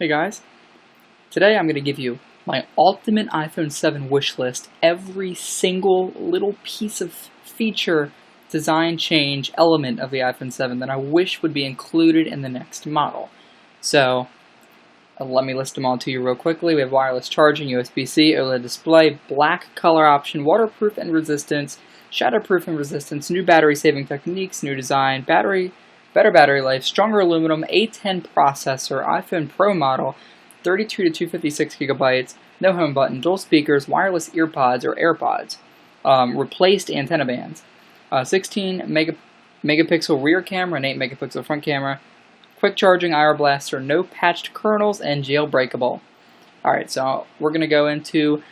Hey guys, today I'm going to give you my ultimate iPhone 7 wish list. Every single little piece of feature, design change, element of the iPhone 7 that I wish would be included in the next model. So, let me list them all to you real quickly. We have wireless charging, USB-C, OLED display, black color option, waterproof and resistance, shatterproof and resistance, new battery saving techniques, new design, better battery life, stronger aluminum, A10 processor, iPhone Pro model, 32 to 256 gigabytes, no home button, dual speakers, wireless earpods or AirPods, replaced antenna bands, 16 megapixel rear camera and 8 megapixel front camera, quick charging IR blaster, no patched kernels, and jailbreakable. Alright, so we're going to go into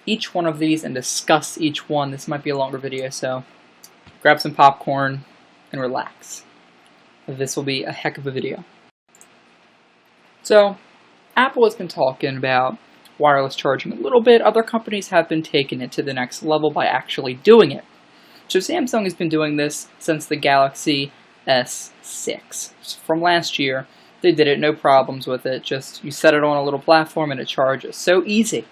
each one of these and discuss each one. This might be a longer video, so grab some popcorn and relax. This will be a heck of a video. So, Apple has been talking about wireless charging a little bit. Other companies have been taking it to the next level by actually doing it. So Samsung has been doing this since the Galaxy S6. From last year, they did it, no problems with it. Just, you set it on a little platform and it charges. So easy.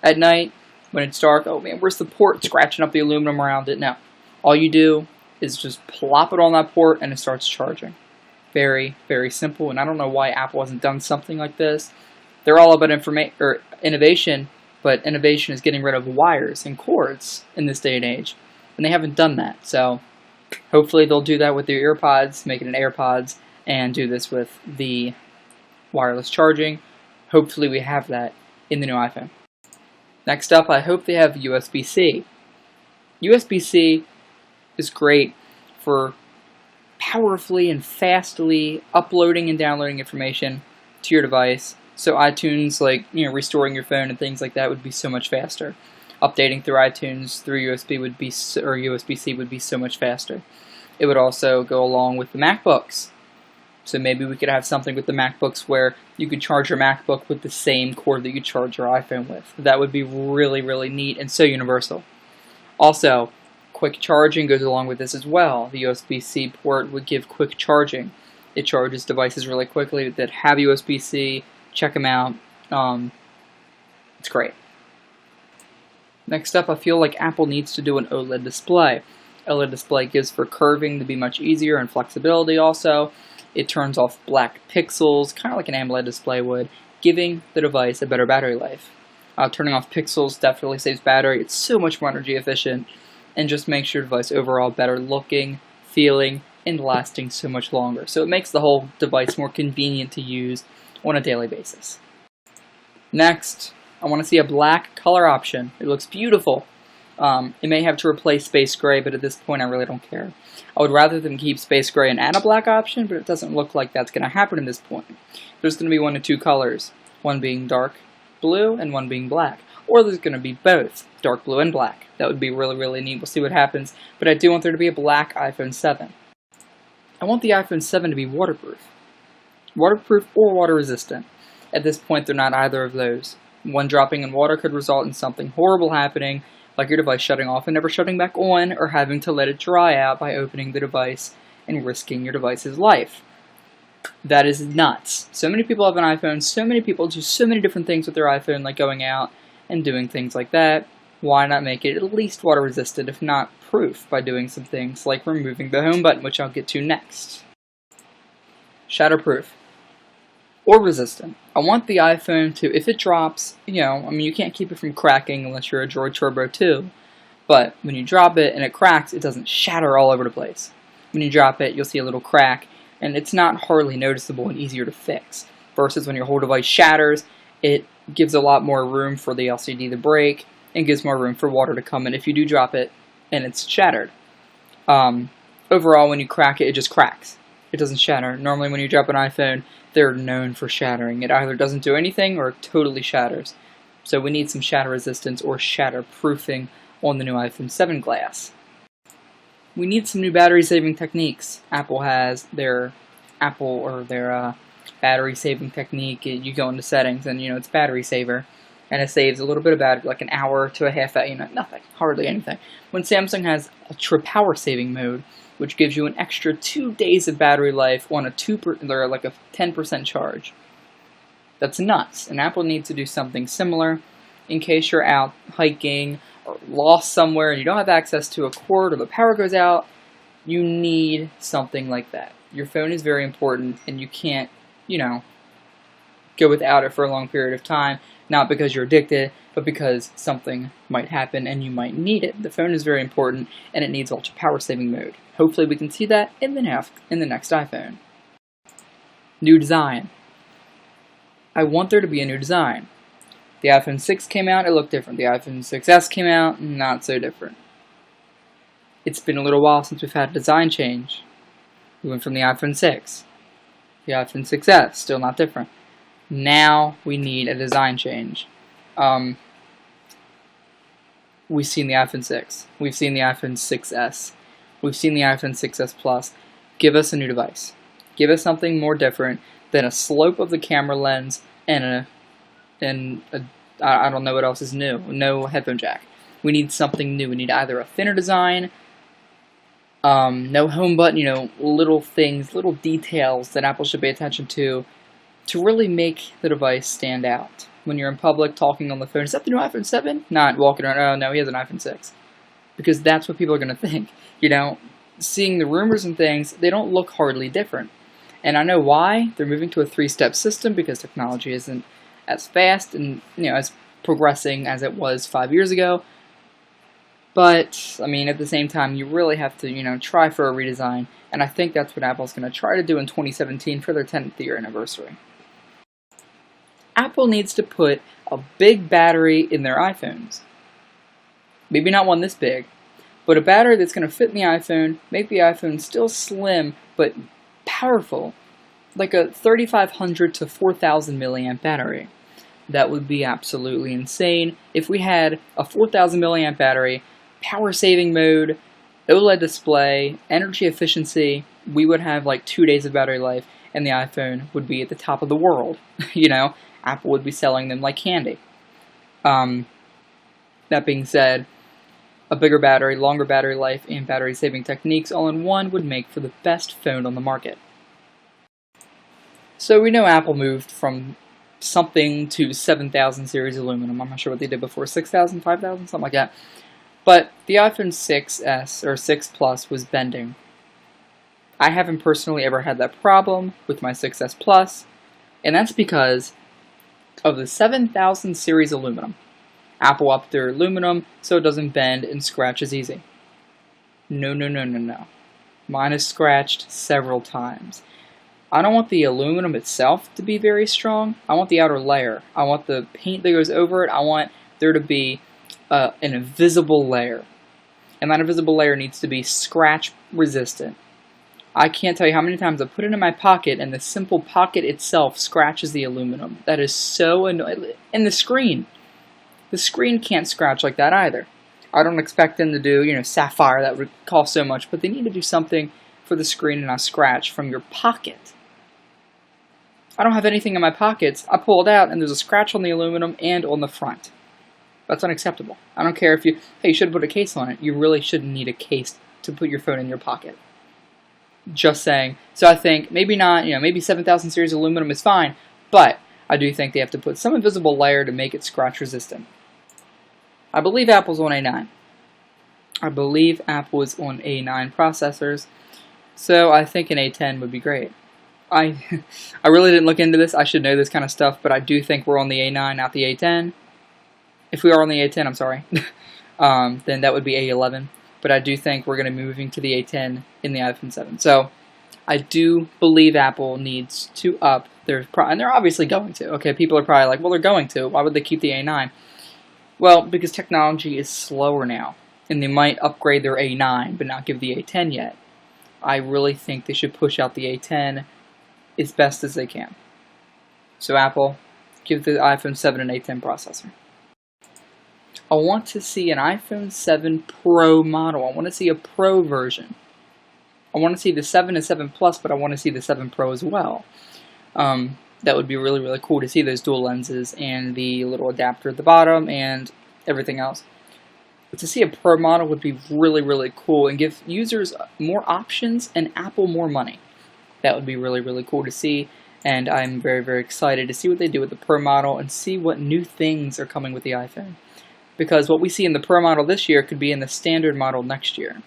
At night, when it's dark, oh man, where's the port? Scratching up the aluminum around it. No. All you do is just plop it on that port and it starts charging. Very, very simple, and I don't know why Apple hasn't done something like this. They're all about innovation, but innovation is getting rid of wires and cords in this day and age, and they haven't done that. So hopefully they'll do that with their EarPods, make it an AirPods, and do this with the wireless charging. Hopefully we have that in the new iPhone. Next up, I hope they have USB-C. USB-C is great for powerfully and fastly uploading and downloading information to your device. So iTunes, like, restoring your phone and things like that would be so much faster. Updating through iTunes through USB would be, or USB-C would be so much faster. It would also go along with the MacBooks. So maybe we could have something with the MacBooks where you could charge your MacBook with the same cord that you charge your iPhone with. That would be really, really neat and so universal. Also, quick charging goes along with this as well. The USB-C port would give quick charging. It charges devices really quickly that have USB-C. Check them out. It's great. Next up, I feel like Apple needs to do an OLED display. OLED display gives for curving to be much easier and flexibility also. It turns off black pixels, kind of like an AMOLED display would, giving the device a better battery life. Turning off pixels definitely saves battery. It's so much more energy efficient, and just makes your device overall better looking, feeling, and lasting so much longer. So it makes the whole device more convenient to use on a daily basis. Next, I want to see a black color option. It looks beautiful. It may have to replace space gray, but at this point I really don't care. I would rather them keep space gray and add a black option, but it doesn't look like that's going to happen at this point. There's going to be one of two colors, one being dark blue and one being black. Or there's going to be both, dark blue and black. That would be really, really neat. We'll see what happens. But I do want there to be a black iPhone 7. I want the iPhone 7 to be waterproof. Waterproof or water resistant. At this point, they're not either of those. One dropping in water could result in something horrible happening, like your device shutting off and never shutting back on, or having to let it dry out by opening the device and risking your device's life. That is nuts. So many people have an iPhone, so many people do so many different things with their iPhone, like going out and doing things like that. Why not make it at least water resistant, if not proof, by doing some things like removing the home button, which I'll get to next. Shatterproof or resistant. I want the iPhone to, if it drops, you can't keep it from cracking unless you're a Droid Turbo 2, but when you drop it and it cracks, it doesn't shatter all over the place. When you drop it, you'll see a little crack, and it's not hardly noticeable and easier to fix, versus when your whole device shatters, it gives a lot more room for the LCD to break, and gives more room for water to come in if you do drop it and it's shattered. Overall, when you crack it, it just cracks. It doesn't shatter. Normally when you drop an iPhone, they're known for shattering. It either doesn't do anything or it totally shatters. So we need some shatter resistance or shatter proofing on the new iPhone 7 glass. We need some new battery saving techniques. Apple has their battery saving technique. You go into settings and it's battery saver, and it saves a little bit of battery, like an hour to a half hour, nothing, hardly anything. When Samsung has ultra power saving mode, which gives you an extra 2 days of battery life on a 10% charge. That's nuts, and Apple needs to do something similar in case you're out hiking or lost somewhere and you don't have access to a cord or the power goes out. You need something like that. Your phone is very important, and you can't, go without it for a long period of time, not because you're addicted, but because something might happen and you might need it. The phone is very important, and it needs ultra power saving mode. Hopefully we can see that in the next iPhone. New design. I want there to be a new design. The iPhone 6 came out, it looked different. The iPhone 6s came out, not so different. It's been a little while since we've had a design change. We went from the iPhone 6. The iPhone 6s, still not different. Now we need a design change. We've seen the iPhone 6. We've seen the iPhone 6s. We've seen the iPhone 6s Plus. Give us a new device. Give us something more different than a slope of the camera lens and I don't know what else is new. No headphone jack. We need something new. We need either a thinner design, no home button, little things, little details that Apple should pay attention to really make the device stand out. When you're in public talking on the phone, is that the new iPhone 7? Not walking around, oh no, he has an iPhone 6. Because that's what people are going to think. Seeing the rumors and things, they don't look hardly different. And I know why. They're moving to a 3-step system because technology isn't as fast and as progressing as it was 5 years ago. But, at the same time, you really have to, try for a redesign. And I think that's what Apple's going to try to do in 2017 for their 10th year anniversary. Apple needs to put a big battery in their iPhones. Maybe not one this big, but a battery that's going to fit in the iPhone, make the iPhone still slim, but powerful. Like a 3,500 to 4,000 milliamp battery. That would be absolutely insane. If we had a 4,000 milliamp battery, power saving mode, OLED display, energy efficiency, we would have like 2 days of battery life, and the iPhone would be at the top of the world. Apple would be selling them like candy. That being said, a bigger battery, longer battery life, and battery saving techniques all in one would make for the best phone on the market. So we know Apple moved from something to 7,000 series aluminum. I'm not sure what they did before, 6,000, 5,000, something like that. But the iPhone 6s or 6 Plus was bending. I haven't personally ever had that problem with my 6s Plus, and that's because of the 7,000 series aluminum. Apple upped their aluminum so it doesn't bend and scratch as easy. No. Mine is scratched several times. I don't want the aluminum itself to be very strong. I want the outer layer. I want the paint that goes over it. I want there to be an invisible layer. And that invisible layer needs to be scratch resistant. I can't tell you how many times I put it in my pocket and the simple pocket itself scratches the aluminum. That is so annoying. And the screen can't scratch like that either. I don't expect them to do, sapphire, that would cost so much, but they need to do something for the screen and not scratch from your pocket. I don't have anything in my pockets. I pull it out and there's a scratch on the aluminum and on the front. That's unacceptable. I don't care if you should put a case on it. You really shouldn't need a case to put your phone in your pocket. Just saying. So I think maybe not, maybe 7,000 series aluminum is fine, but I do think they have to put some invisible layer to make it scratch resistant. I believe Apple's on A9. I believe Apple is on A9 processors, so I think an A10 would be great. I really didn't look into this. I should know this kind of stuff, but I do think we're on the A9, not the A10. If we are on the A10, I'm sorry, then that would be A11. But I do think we're going to be moving to the A10 in the iPhone 7. So I do believe Apple needs to up their and they're obviously going to. Okay, people are probably like, well, they're going to. Why would they keep the A9? Well, because technology is slower now, and they might upgrade their A9, but not give the A10 yet. I really think they should push out the A10 as best as they can. So Apple, give the iPhone 7 an A10 processor. I want to see an iPhone 7 Pro model. I want to see a Pro version. I want to see the 7 and 7 Plus, but I want to see the 7 Pro as well. That would be really, really cool to see those dual lenses and the little adapter at the bottom and everything else. But to see a Pro model would be really, really cool and give users more options and Apple more money. That would be really, really cool to see. and I'm very, very excited to see what they do with the Pro model and see what new things are coming with the iPhone. Because what we see in the Pro model this year could be in the standard model next year.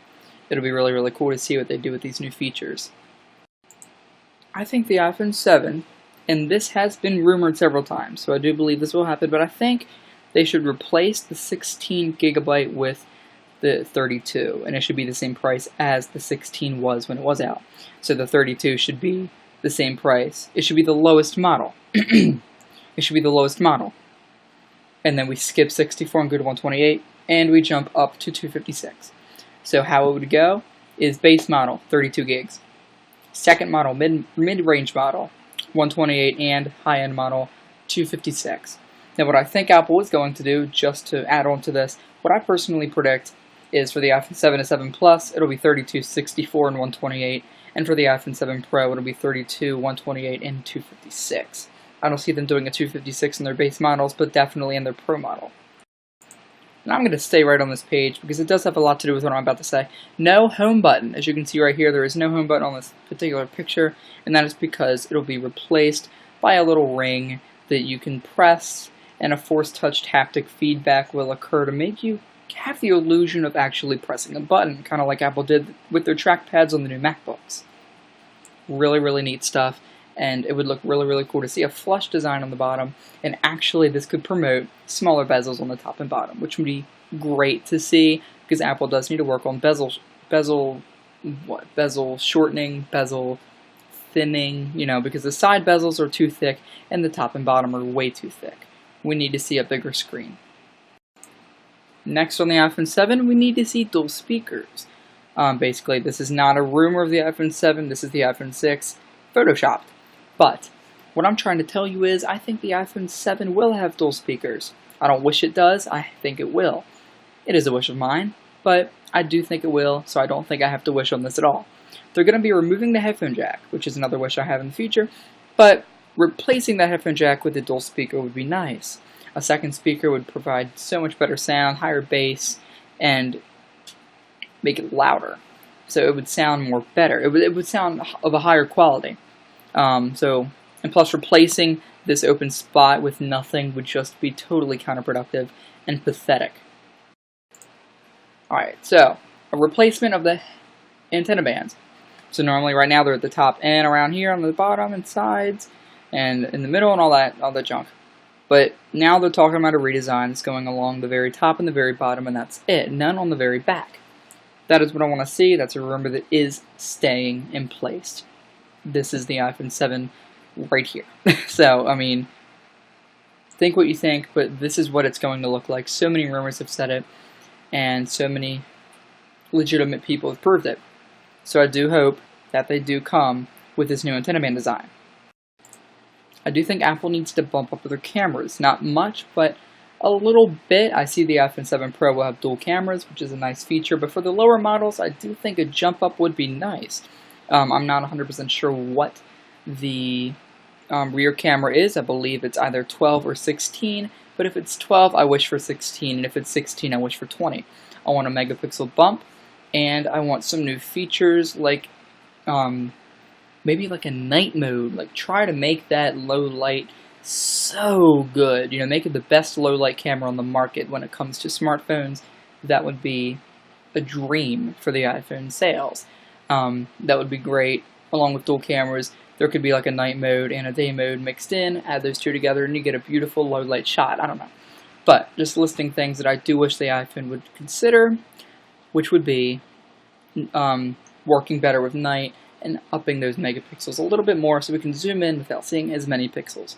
It'll be really, really cool to see what they do with these new features. I think the iPhone 7, and this has been rumored several times, so I do believe this will happen, but I think they should replace the 16GB with the 32, and it should be the same price as the 16 was when it was out. So the 32 should be the same price. It should be the lowest model. It should be the lowest model. And then we skip 64 and go to 128, and we jump up to 256. So how it would go is base model, 32 gigs. Second model, mid-range model, 128, and high-end model, 256. Now what I think Apple is going to do, just to add on to this, what I personally predict is for the iPhone 7 and 7 Plus, it'll be 32, 64, and 128. And for the iPhone 7 Pro, it'll be 32, 128, and 256. I don't see them doing a 256 in their base models, but definitely in their Pro model. And I'm going to stay right on this page because it does have a lot to do with what I'm about to say. No home button. As you can see right here, there is no home button on this particular picture, and that is because it'll be replaced by a little ring that you can press, and a force touch haptic feedback will occur to make you have the illusion of actually pressing a button, kind of like Apple did with their trackpads on the new MacBooks. Really, really neat stuff, and it would look really, really cool to see a flush design on the bottom, and actually this could promote smaller bezels on the top and bottom, which would be great to see, because Apple does need to work on bezel shortening, bezel thinning, because the side bezels are too thick, and the top and bottom are way too thick. We need to see a bigger screen. Next on the iPhone 7, we need to see dual speakers. Basically, this is not a rumor of the iPhone 7, this is the iPhone 6 photoshopped. But what I'm trying to tell you is I think the iPhone 7 will have dual speakers. I don't wish it does, I think it will. It is a wish of mine, but I do think it will, so I don't think I have to wish on this at all. They're going to be removing the headphone jack, which is another wish I have in the future, but replacing that headphone jack with a dual speaker would be nice. A second speaker would provide so much better sound, higher bass, and make it louder. So it would sound more better. It would sound of a higher quality. And plus replacing this open spot with nothing would just be totally counterproductive and pathetic. Alright, so a replacement of the antenna bands. So normally right now they're at the top and around here on the bottom and sides and in the middle and all that junk. But now they're talking about a redesign that's going along the very top and the very bottom, and that's it. None on the very back. That is what I want to see. That's a rumor that is staying in place. This is the iPhone 7 right here. So, I mean, think what you think, but this is what it's going to look like. So many rumors have said it, and so many legitimate people have proved it. So I do hope that they do come with this new antenna band design. I do think Apple needs to bump up their cameras. Not much, but a little bit. I see the iPhone 7 Pro will have dual cameras, which is a nice feature, but for the lower models, I do think a jump up would be nice. I'm not 100% sure what the rear camera is. I believe it's either 12 or 16, but if it's 12, I wish for 16, and if it's 16, I wish for 20. I want a megapixel bump, and I want some new features like maybe like a night mode. Like, try to make that low light so good. Make it the best low light camera on the market when it comes to smartphones. That would be a dream for the iPhone sales. That would be great. Along with dual cameras, there could be like a night mode and a day mode mixed in. Add those two together and you get a beautiful low light shot. I don't know. But just listing things that I do wish the iPhone would consider, which would be working better with night and upping those megapixels a little bit more so we can zoom in without seeing as many pixels.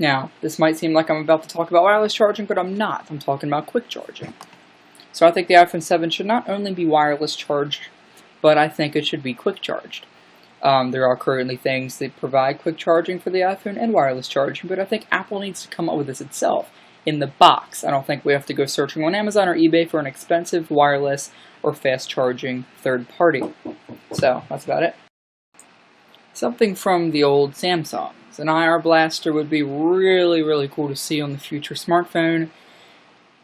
Now, this might seem like I'm about to talk about wireless charging, but I'm not. I'm talking about quick charging. So I think the iPhone 7 should not only be wireless charged, but I think it should be quick charged. There are currently things that provide quick charging for the iPhone and wireless charging, but I think Apple needs to come up with this itself in the box. I don't think we have to go searching on Amazon or eBay for an expensive wireless or fast charging third party. So that's about it. Something from the old Samsungs. An IR blaster would be really, really cool to see on the future smartphone.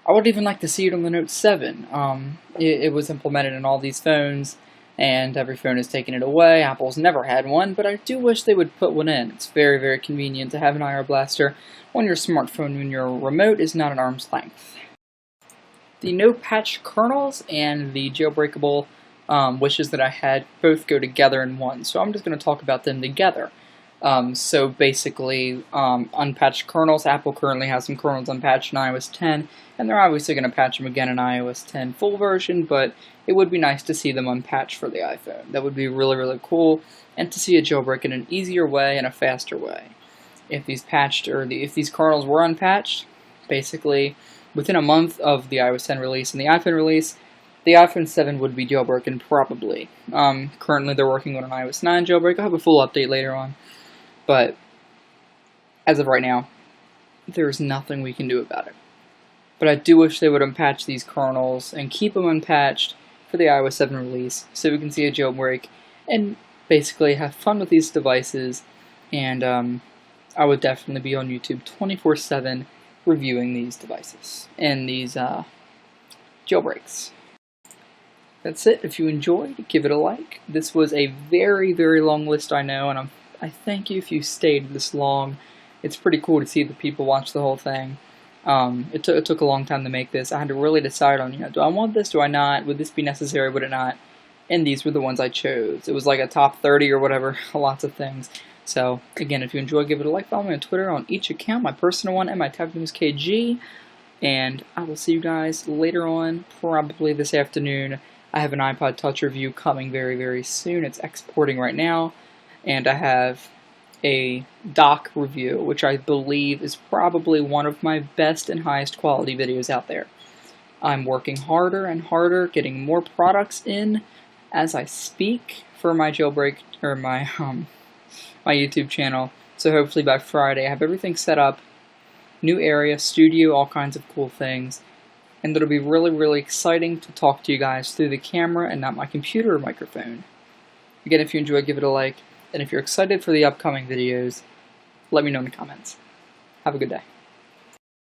I would even like to see it on the Note 7. It was implemented in all these phones, and every phone has taken it away. Apple's never had one, but I do wish they would put one in. It's very, very convenient to have an IR blaster on your smartphone when your remote is not at arm's length. The no patch kernels and the jailbreakable wishes that I had both go together in one, so I'm just going to talk about them together. So basically, unpatched kernels. Apple currently has some kernels unpatched in iOS 10, and they're obviously going to patch them again in iOS 10 full version, but it would be nice to see them unpatched for the iPhone. That would be really, really cool, and to see a jailbreak in an easier way and a faster way. If these if these kernels were unpatched, basically within a month of the iOS 10 release and the iPhone release, the iPhone 7 would be jailbroken, probably. Currently they're working on an iOS 9 jailbreak. I'll have a full update later on. But as of right now, there's nothing we can do about it. But I do wish they would unpatch these kernels and keep them unpatched for the iOS 7 release so we can see a jailbreak and basically have fun with these devices. And I would definitely be on YouTube 24/7 reviewing these devices and these jailbreaks. That's it. If you enjoyed, give it a like. This was a very, very long list, I know, and I thank you if you stayed this long. It's pretty cool to see the people watch the whole thing. It took a long time to make this. I had to really decide on, do I want this, do I not? Would this be necessary, would it not? And these were the ones I chose. It was like a top 30 or whatever, lots of things. So, again, if you enjoyed, give it a like. Follow me on Twitter on each account, my personal one and my Tech News KG. And I will see you guys later on, probably this afternoon. I have an iPod Touch review coming very, very soon. It's exporting right now. And I have a dock review, which I believe is probably one of my best and highest quality videos out there. I'm working harder and harder, getting more products in as I speak for my jailbreak, or my YouTube channel. So hopefully by Friday I have everything set up, new area, studio, all kinds of cool things. And it'll be really, really exciting to talk to you guys through the camera and not my computer or microphone. Again, if you enjoyed, give it a like. And if you're excited for the upcoming videos, let me know in the comments. Have a good day.